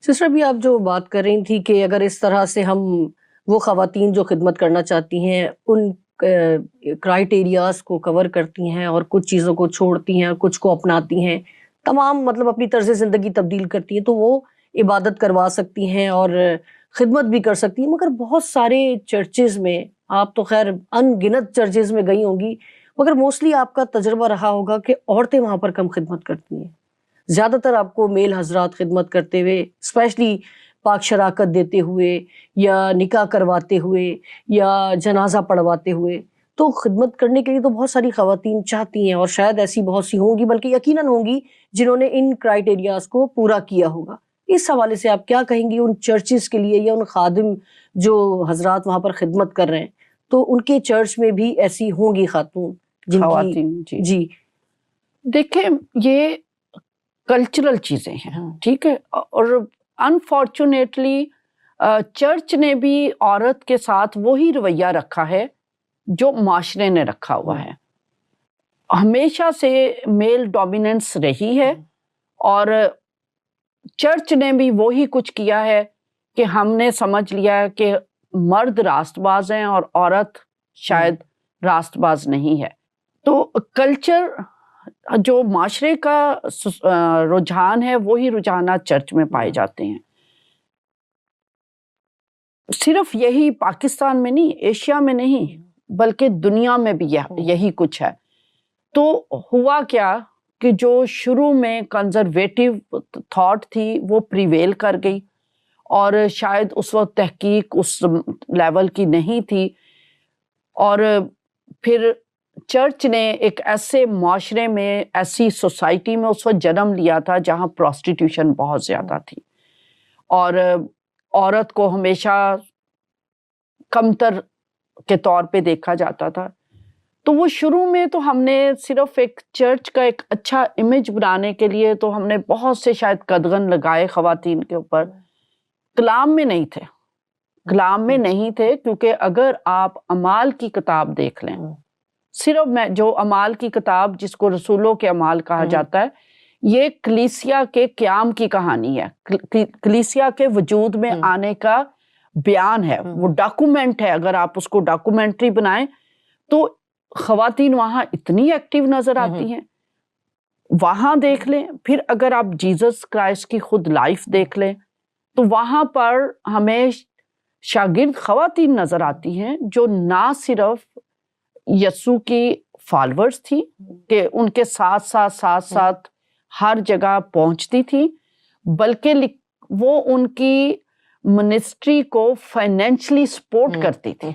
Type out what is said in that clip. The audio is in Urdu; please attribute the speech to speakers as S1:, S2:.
S1: سسٹر ابھی آپ جو بات کر رہی تھی کہ اگر اس طرح سے ہم وہ خواتین جو خدمت کرنا چاہتی ہیں ان کرائٹیریاز کو کور کرتی ہیں اور کچھ چیزوں کو چھوڑتی ہیں اور کچھ کو اپناتی ہیں، تمام مطلب اپنی طرز زندگی تبدیل کرتی ہیں، تو وہ عبادت کروا سکتی ہیں اور خدمت بھی کر سکتی ہیں. مگر بہت سارے چرچز میں، آپ تو خیر ان گنت چرچز میں گئی ہوں گی، مگر موسٹلی آپ کا تجربہ رہا ہوگا کہ عورتیں وہاں پر کم خدمت کرتی ہیں. زیادہ تر آپ کو میل حضرات خدمت کرتے ہوئے، اسپیشلی پاک شراکت دیتے ہوئے یا نکاح کرواتے ہوئے یا جنازہ پڑھواتے ہوئے، تو خدمت کرنے کے لیے تو بہت ساری خواتین چاہتی ہیں، اور شاید ایسی بہت سی ہوں گی، بلکہ یقیناً ہوں گی جنہوں نے ان کرائٹیریاز کو پورا کیا ہوگا. اس حوالے سے آپ کیا کہیں گی ان چرچز کے لیے یا ان خادم جو حضرات وہاں پر خدمت کر رہے ہیں، تو ان کے چرچ میں بھی ایسی ہوں گی خاتون جن کی
S2: خواتین؟
S1: جی
S2: دیکھیں، یہ کلچرل چیزیں ہیں، ٹھیک ہے، اور انفارچونیٹلی چرچ نے بھی عورت کے ساتھ وہی رویہ رکھا ہے جو معاشرے نے رکھا ہوا ہے. ہمیشہ سے میل ڈومیننس رہی ہے، اور چرچ نے بھی وہی کچھ کیا ہے کہ ہم نے سمجھ لیا ہے کہ مرد راست باز ہیں اور عورت شاید راست باز نہیں ہے. تو کلچر جو معاشرے کا رجحان ہے، وہی رجحانات چرچ میں پائے جاتے ہیں. صرف یہی پاکستان میں نہیں، ایشیا میں نہیں، بلکہ دنیا میں بھی یہی کچھ ہے. تو ہوا کیا کہ جو شروع میں کنزرویٹو تھاٹ تھی وہ پریویل کر گئی، اور شاید اس وقت تحقیق اس لیول کی نہیں تھی، اور پھر چرچ نے ایک ایسے معاشرے میں، ایسی سوسائٹی میں اس وقت جنم لیا تھا جہاں پروسٹیٹیوشن بہت زیادہ تھی، اور عورت کو ہمیشہ کمتر کے طور پہ دیکھا جاتا تھا. تو وہ شروع میں تو ہم نے صرف ایک چرچ کا ایک اچھا امیج بنانے کے لیے تو ہم نے بہت سے شاید قدغن لگائے خواتین کے اوپر. کلام میں نہیں تھے، کلام میں نہیں تھے، کیونکہ اگر آپ اعمال کی کتاب دیکھ لیں، صرف میں جو اعمال کی کتاب جس کو رسولوں کے اعمال کہا جاتا ہے، یہ کلیسیا کے قیام کی کہانی ہے، کلیسیا کے وجود میں آنے کا بیان ہے، وہ ڈاکومنٹ ہے. اگر آپ اس کو ڈاکومنٹری بنائیں تو خواتین وہاں اتنی ایکٹیو نظر آتی ہیں، وہاں دیکھ لیں. پھر اگر آپ جیزس کرائسٹ کی خود لائف دیکھ لیں تو وہاں پر ہمیں شاگرد خواتین نظر آتی ہیں جو نہ صرف یسوع کی فالورز تھی کہ ان کے ساتھ ساتھ ہر جگہ پہنچتی تھی، بلکہ وہ ان کی منسٹری کو فائنینشلی سپورٹ کرتی تھی.